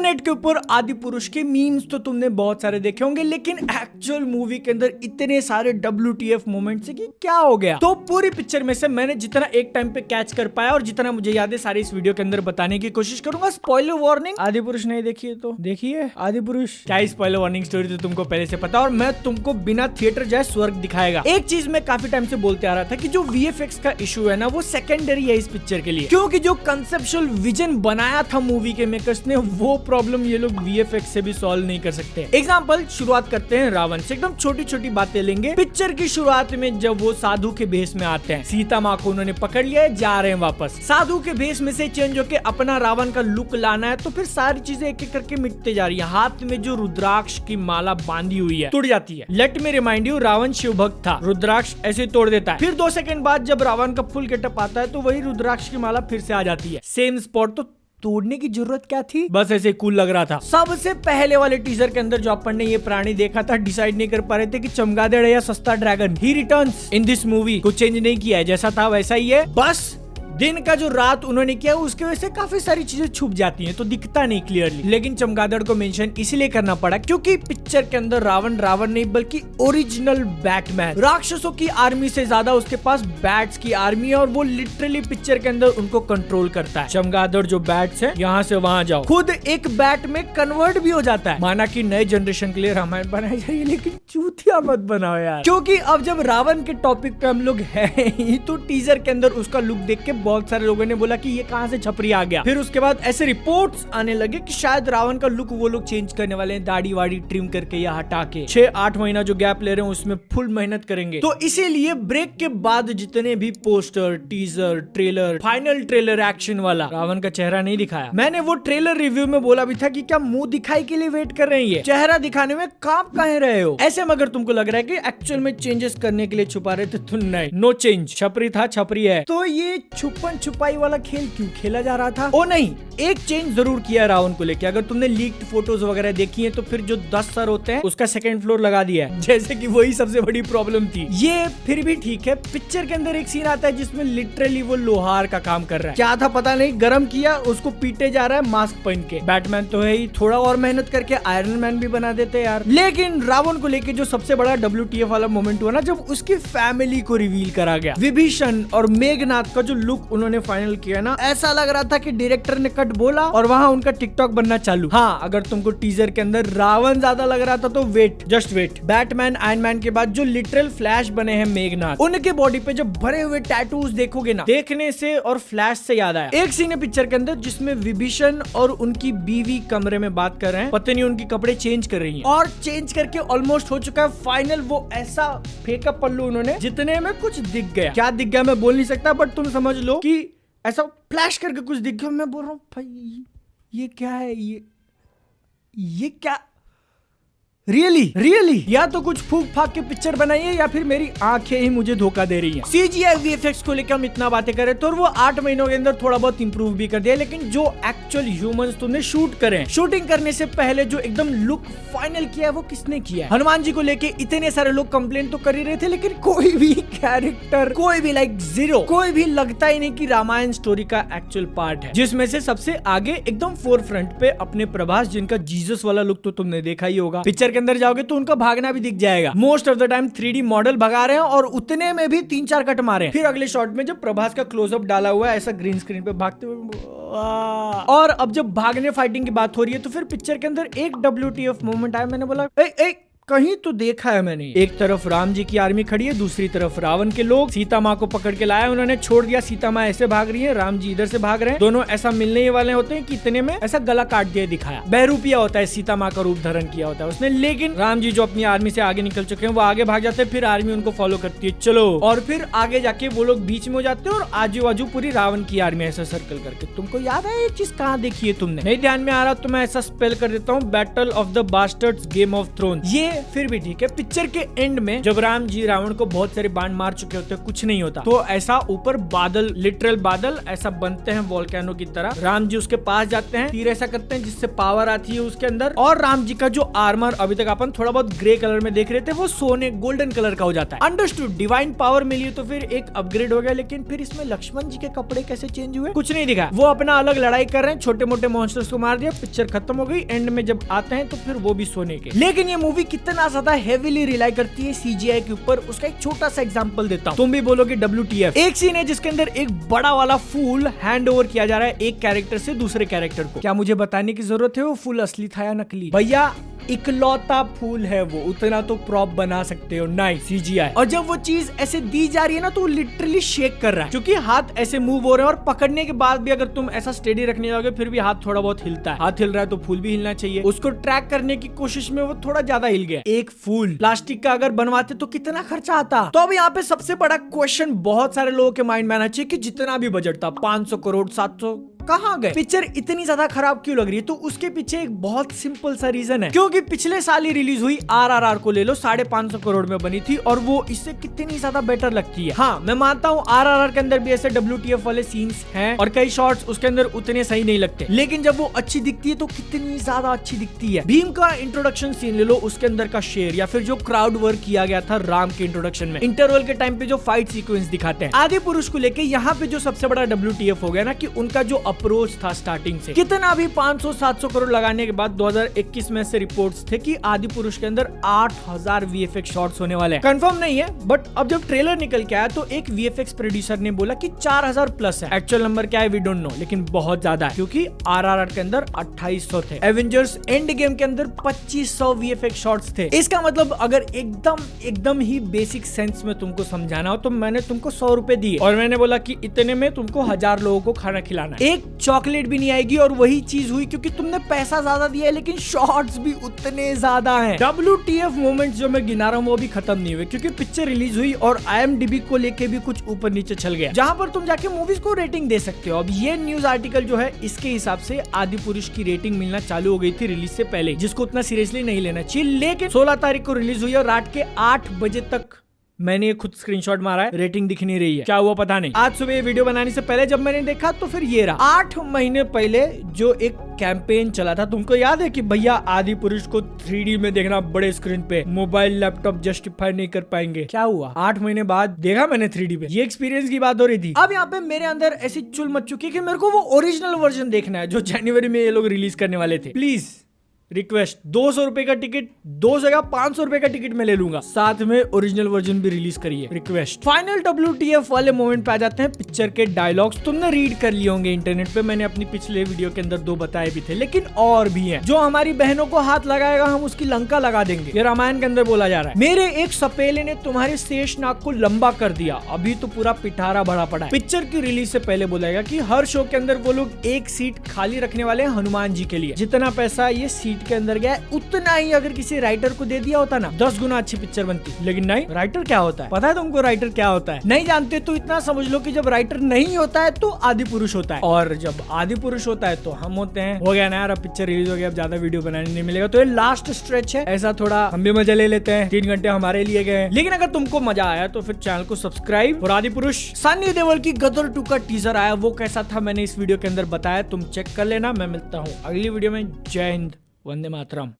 Internet के ऊपर आदि पुरुष के मीम्स तो तुमने बहुत सारे देखे होंगे, लेकिन एक्चुअल मूवी के अंदर इतने सारे WTF मोमेंट्स है कि क्या हो गया। तो पूरी पिक्चर में से मैंने जितना एक टाइम पे कैच कर पाया और जितना मुझे याद है सारी इस वीडियो के अंदर बताने की कोशिश करूंगा। स्पॉइलर वार्निंग, आदि पुरुष नहीं देखिए तो देखिए आदि पुरुष। क्या स्पॉइलर वार्निंग स्टोरी तो तुमको पहले से पता, और मैं तुमको बिना थिएटर जाए स्वर्ग दिखाएगा। एक चीज मैं काफी टाइम से बोलते आ रहा था कि जो VFX का इशू है ना, वो सेकेंडरी है इस पिक्चर के लिए, क्योंकि जो कंसेप्चुअल विजन बनाया था मूवी के मेकर्स ने, वो प्रॉब्लम ये लोग VFX से भी सॉल्व नहीं कर सकते। एग्जाम्पल शुरुआत करते हैं रावण से, एकदम छोटी छोटी बातें लेंगे। पिक्चर की शुरुआत में जब वो साधु के भेष में आते हैं, सीता माँ को उन्होंने पकड़ लिया है, जा रहे हैं वापस। साधु के भेष में से चेंज होके अपना रावण का लुक लाना है, तो फिर सारी चीजें एक एक करके मिटते जा रही है। हाथ में जो रुद्राक्ष की माला बांधी हुई है टूट जाती है। Let me remind you, Ravan Shiv भक्त था, रुद्राक्ष ऐसे तोड़ देता है। फिर 2 सेकंड बाद जब रावण का फुल गेटअप आता है तो वही रुद्राक्ष की माला फिर से आ जाती है, सेम स्पॉट। तो तोड़ने की जरूरत क्या थी, बस ऐसे कूल लग रहा था। सबसे पहले वाले टीजर के अंदर जो अपन ने ये प्राणी देखा था, डिसाइड नहीं कर पा रहे थे कि चमगादड़ है या सस्ता dragon. He returns in this movie, कुछ चेंज नहीं किया है, जैसा था वैसा ही है। बस दिन का जो रात उन्होंने किया उसके वजह से काफी सारी चीजें छुप जाती हैं, तो दिखता नहीं क्लियरली। लेकिन चमगादड़ को मेंशन इसलिए करना पड़ा क्योंकि पिक्चर के अंदर रावण नहीं बल्कि ओरिजिनल बैटमैन, राक्षसों की आर्मी से ज्यादा उसके पास बैट्स की आर्मी है, और वो लिटरली पिक्चर के अंदर उनको कंट्रोल करता है। चमगादड़ जो बैट्स है, यहाँ से वहां जाओ, खुद एक बैट में कन्वर्ट भी हो जाता है। माना कि नए जनरेशन के लिए रामायण बनाई जा रही है, लेकिन चूतिया मत बनाओ यार, क्योंकि अब जब रावण के टॉपिक पे हम लोग हैं तो टीजर के अंदर उसका लुक देख के बहुत सारे लोगों ने बोला कि ये कहां से छपरी आ गया। फिर उसके बाद ऐसे रिपोर्ट्स आने लगे कि शायद रावण का लुक वो लोग चेंज करने वाले हैं, दाढ़ी वाड़ी ट्रिम करके या हटा के। 6-8 महीना जो गैप ले रहे हैं उसमें फुल मेहनत करेंगे। तो इसीलिए ब्रेक के बाद जितने भी poster, teaser, trailer, final trailer action वाला, रावण का चेहरा नहीं दिखाया। मैंने वो ट्रेलर रिव्यू में बोला भी था कि क्या मुंह दिखाई के लिए वेट कर रहे हैं, ये चेहरा दिखाने में कांप काहे रहे हो। ऐसे में अगर तुमको लग रहा है कि एक्चुअल में चेंजेस करने के लिए छुपा रहे थे, तो नहीं, नो चेंज, छपरी था छपरी है। तो ये छुपन छुपाई वाला खेल क्यों खेला जा रहा था? ओ नहीं, एक चेंज जरूर किया रावण को लेके। अगर तुमने लीक्ड फोटोज वगैरह देखी है तो फिर जो 10 सर होते हैं उसका 2nd फ्लोर लगा दिया है, जैसे कि वही सबसे बड़ी प्रॉब्लम थी। ये फिर भी ठीक है। पिक्चर के अंदर एक सीन आता है जिसमें लिटरली वो लोहार का काम कर रहा है, क्या था पता नहीं, गरम किया, उसको पीटे जा रहा है मास्क पहन के। बैटमैन तो है ही, थोड़ा और मेहनत करके आयरन मैन भी बना देते यार। लेकिन रावण को लेके जो सबसे बड़ा WTF वाला मोमेंट हुआ ना, जब उसकी फैमिली को रिवील करा गया। विभीषण और मेघनाथ का जो लुक उन्होंने फाइनल किया ना, ऐसा लग रहा था कि डायरेक्टर ने कट बोला और वहां उनका टिकटॉक बनना चालू। हाँ, अगर तुमको टीजर के अंदर रावण ज्यादा लग रहा था तो wait, just wait. Batman, Iron Man के बाद जो लिटरल फ्लैश बने हैं मेघनाथ, उनके बॉडी पे जब भरे हुए टैटूज देखोगे ना, देखने से और फ्लैश से याद आया एक सीन है पिक्चर के अंदर जिसमें विभीषण और उनकी बीवी कमरे में बात कर रहे हैं। पत्नी उनकी कपड़े चेंज कर रही है, और चेंज करके ऑलमोस्ट हो चुका है फाइनल। वो ऐसा फेंका पल्लू उन्होंने, जितने में कुछ दिख गया। क्या दिख गया मैं बोल नहीं सकता, बट तुम समझ लो कि ऐसा फ्लैश करके कुछ दिख गया। मैं बोल रहा हूँ भाई ये क्या है, ये क्या रियली या तो कुछ फूक फाक के पिक्चर बनाई है, या फिर मेरी आंखें ही मुझे धोखा दे रही हैं। CGI VFX को लेकर हम इतना बातें करें तो वो 8 महीनों के अंदर थोड़ा बहुत इंप्रूव भी कर दिया, लेकिन जो एक्चुअल ह्यूमंस तुमने शूट करे, शूटिंग करने से पहले जो एकदम लुक फाइनल किया है वो किसने किया है? हनुमान जी को लेके इतने सारे लोग कंप्लेंट तो कर ही रहे थे, लेकिन कोई भी कैरेक्टर, कोई भी लाइक जीरो, कोई भी लगता ही नहीं कि रामायण स्टोरी का एक्चुअल पार्ट है। जिसमें से सबसे आगे एकदम फोर फ्रंट पे अपने प्रभास, जिनका जीसस वाला लुक तो तुमने देखा ही होगा। पिक्चर अंदर जाओगे तो उनका भागना भी दिख जाएगा। Most of the time 3D model भगा रहे हैं और उतने में भी 3-4 कट मारे हैं। फिर अगले शॉट में जब प्रभास का क्लोजअप डाला हुआ है ऐसा ग्रीन स्क्रीन पे भागते हुए, और अब जब भागने फाइटिंग की बात हो रही है तो फिर पिक्चर के अंदर एक WTF मोमेंट आया। मैंने बोला कहीं तो देखा है मैंने, एक तरफ राम जी की आर्मी खड़ी है, दूसरी तरफ रावण के लोग। सीता माँ को पकड़ के लाया उन्होंने, छोड़ दिया। सीता माँ ऐसे भाग रही है, राम जी इधर से भाग रहे हैं, दोनों ऐसा मिलने ही वाले होते हैं कि इतने में ऐसा गला काट दिया दिखाया। बहरूपिया होता है, सीता माँ का रूप धारण किया होता है उसने। लेकिन राम जी जो अपनी आर्मी से आगे निकल चुके हैं वो आगे भाग जाते हैं, फिर आर्मी उनको फॉलो करती है, चलो। और फिर आगे जाके वो लोग बीच में हो जाते हैं और आजू बाजू पूरी रावण की आर्मी ऐसा सर्कल करके। तुमको याद है ये चीज कहाँ देखी है तुमने? नहीं ध्यान में आ रहा तो मैं ऐसा स्पेल कर देता हूँ, Battle of the Bastards Game of Throne. ये फिर भी ठीक है। पिक्चर के एंड में जब राम जी रावण को बहुत सारे बाण मार चुके होते हैं, कुछ नहीं होता, तो ऐसा ऊपर बादल, लिटरल बादल ऐसा बनते हैं वोल्केनो की तरह। राम जी उसके पास जाते हैं, तीर ऐसा करते हैं जिससे पावर आती है उसके अंदर, और राम जी का जो आर्मर अभी तक अपन थोड़ा बहुत ग्रे कलर में देख रहे थे, वो सोने गोल्डन कलर का हो जाता है। अंडरस्टूड, डिवाइन पावर मिली तो फिर एक अपग्रेड हो गया, लेकिन फिर इसमें लक्ष्मण जी के कपड़े कैसे चेंज हुए, कुछ नहीं दिखा। वो अपना अलग लड़ाई कर रहे हैं, छोटे मोटे मॉन्स्टर्स को मार दिया, पिक्चर खत्म हो गई। एंड में जब आते हैं तो फिर वो भी सोने के। लेकिन ये मूवी कितना ज्यादा हेवीली रिलाई करती है सीजीआई के ऊपर, उसका एक छोटा सा एग्जांपल देता हूं। तुम भी बोलोगे WTF। एक सीन है जिसके अंदर एक बड़ा वाला फूल हैंड ओवर किया जा रहा है एक कैरेक्टर से दूसरे कैरेक्टर को। क्या मुझे बताने की जरूरत है वो फूल असली था या नकली? भैया इकलौता फूल है वो, उतना तो प्रॉप बना सकते हो, नहीं सीजीआई। और जब वो चीज ऐसे दी जा रही है ना, तो वो लिटरली शेक कर रहा है, क्योंकि हाथ ऐसे मूव हो रहे हैं, और पकड़ने के बाद भी अगर तुम ऐसा स्टेडी रखने जाओगे फिर भी हाथ थोड़ा बहुत हिलता है। हाथ हिल रहा है तो फूल भी हिलना चाहिए। उसको ट्रैक करने की कोशिश में वो थोड़ा ज्यादा हिल गया। एक फूल प्लास्टिक का अगर बनवाते तो कितना खर्चा आता? तो अब यहाँ पे सबसे बड़ा क्वेश्चन बहुत सारे लोगों के माइंड में आना चाहिए कि जितना भी बजट था 500 करोड़ 700 कहाँ गए? पिक्चर इतनी ज्यादा खराब क्यों लग रही है? तो उसके पीछे एक बहुत सिंपल सा रीजन है, क्योंकि पिछले साल ही रिलीज हुई RRR को ले लो, 550 करोड़ में बनी थी, और वो इससे कितनी ज्यादा बेटर लगती है। हाँ, मैं मानता हूँ RRR के अंदर भी ऐसे WTF वाले सीन्स हैं, और कई शॉट्स उसके अंदर उतने सही नहीं लगते, लेकिन जब वो अच्छी दिखती है तो कितनी ज्यादा अच्छी दिखती है। भीम का इंट्रोडक्शन सीन ले लो, उसके अंदर का शेर, या फिर जो क्राउड वर्क किया गया था राम के इंट्रोडक्शन में, इंटरवल के टाइम पे जो फाइट सीक्वेंस दिखाते हैं। आदि पुरुष को लेके यहाँ पे जो सबसे बड़ा WTF हो गया ना, कि उनका जो अप्रोच था स्टार्टिंग से, कितना भी 500-700 करोड़ लगाने के बाद 2021 में से रिपोर्ट्स थे कि आदि पुरुष के अंदर 8000 VFX शॉट्स होने वाले हैं। कंफर्म नहीं है, बट अब जब ट्रेलर निकल के आया तो एक VFX प्रोड्यूसर ने बोला कि 4000 प्लस है। एक्चुअल नंबर क्या है वी डोंट नो, लेकिन बहुत ज्यादा है, क्योंकि RRR के अंदर 2800 थे, एवेंजर्स एंड गेम के अंदर 2500 VFX शॉट्स थे। इसका मतलब अगर एकदम ही बेसिक सेंस में तुमको समझाना हो तो मैंने तुमको 100 रुपए दिए, और मैंने बोला कि इतने में तुमको 1000 लोगों को खाना खिलाना है, एक चॉकलेट भी नहीं आएगी। और वही चीज हुई, क्योंकि तुमने पैसा ज्यादा दिया है लेकिन शॉट्स भी उतने ज्यादा हैं। WTF मोमेंट्स जो मैं गिना रहा हूँ वो भी खत्म नहीं हुए, क्योंकि पिक्चर रिलीज हुई और IMDb को लेके भी कुछ ऊपर नीचे चल गया, जहां पर तुम जाके मूवीज को रेटिंग दे सकते हो। अब ये न्यूज आर्टिकल जो है, इसके हिसाब से आदि पुरुष की रेटिंग मिलना चालू हो गई थी रिलीज से पहले, जिसको उतना सीरियसली नहीं लेना चाहिए। लेकिन 16 तारीख को रिलीज हुई और रात के 8 बजे तक मैंने खुद स्क्रीनशॉट मारा है, रेटिंग दिख नहीं रही है, क्या हुआ पता नहीं। आज सुबह ये वीडियो बनाने से पहले जब मैंने देखा तो फिर ये रहा। 8 महीने पहले जो एक कैंपेन चला था, तुमको याद है कि भैया आदि पुरुष को 3D में देखना बड़े स्क्रीन पे, मोबाइल लैपटॉप जस्टिफाई नहीं कर पाएंगे। क्या हुआ? 8 महीने बाद देखा मैंने 3D पे, ये एक्सपीरियंस की बात हो रही थी। अब यहाँ पे मेरे अंदर ऐसी चुल मच चुकी है कि मेरे को वो ओरिजिनल वर्जन देखना है जो जनवरी में ये लोग रिलीज करने वाले थे। प्लीज रिक्वेस्ट, 200 रुपए का टिकट, 2 जगह 500 रुपए का टिकट मैं ले लूंगा, साथ में ओरिजिनल वर्जन भी रिलीज करिए, रिक्वेस्ट। फाइनल WTF वाले मोमेंट पे आ जाते हैं पिक्चर के डायलॉग्स। तुमने रीड कर लिए होंगे इंटरनेट पे, मैंने अपनी पिछले वीडियो के अंदर 2 बताए भी थे, लेकिन और भी हैं। जो हमारी बहनों को हाथ लगाएगा हम उसकी लंका लगा देंगे, ये रामायण के अंदर बोला जा रहा है। मेरे एक सपेले ने तुम्हारे शेष नाग को लंबा कर दिया, अभी तो पूरा पिटारा भरा पड़ा है। पिक्चर की रिलीज से पहले बोला गया कि हर शो के अंदर वो लोग एक सीट खाली रखने वाले हैं हनुमान जी के लिए। जितना पैसा ये सीट के अंदर गया उतना ही अगर किसी राइटर को दे दिया होता ना, 10 गुना अच्छी पिक्चर बनती। लेकिन नहीं, राइटर क्या होता है पता है तुमको? राइटर क्या होता है नहीं जानते तो इतना समझ लो कि जब राइटर नहीं होता है तो आदि पुरुष होता है, और जब आदि पुरुष होता है तो हम होते हैं। हो गया ना यार, अब पिक्चर रिलीज हो गया, अब ज्यादा वीडियो बनाने नहीं मिलेगा, तो ये लास्ट स्ट्रेच है, ऐसा थोड़ा हम भी मजा ले लेते हैं। 3 घंटे हमारे लिए गए, लेकिन अगर तुमको मजा आया तो फिर चैनल को सब्सक्राइब। और आदि पुरुष सन्नी देओल की गदर 2 का टीजर आया, वो कैसा था मैंने इस वीडियो के अंदर बताया, तुम चेक कर लेना। मैं मिलता हूँ अगली वीडियो में। जय हिंद, वंदे मातरम।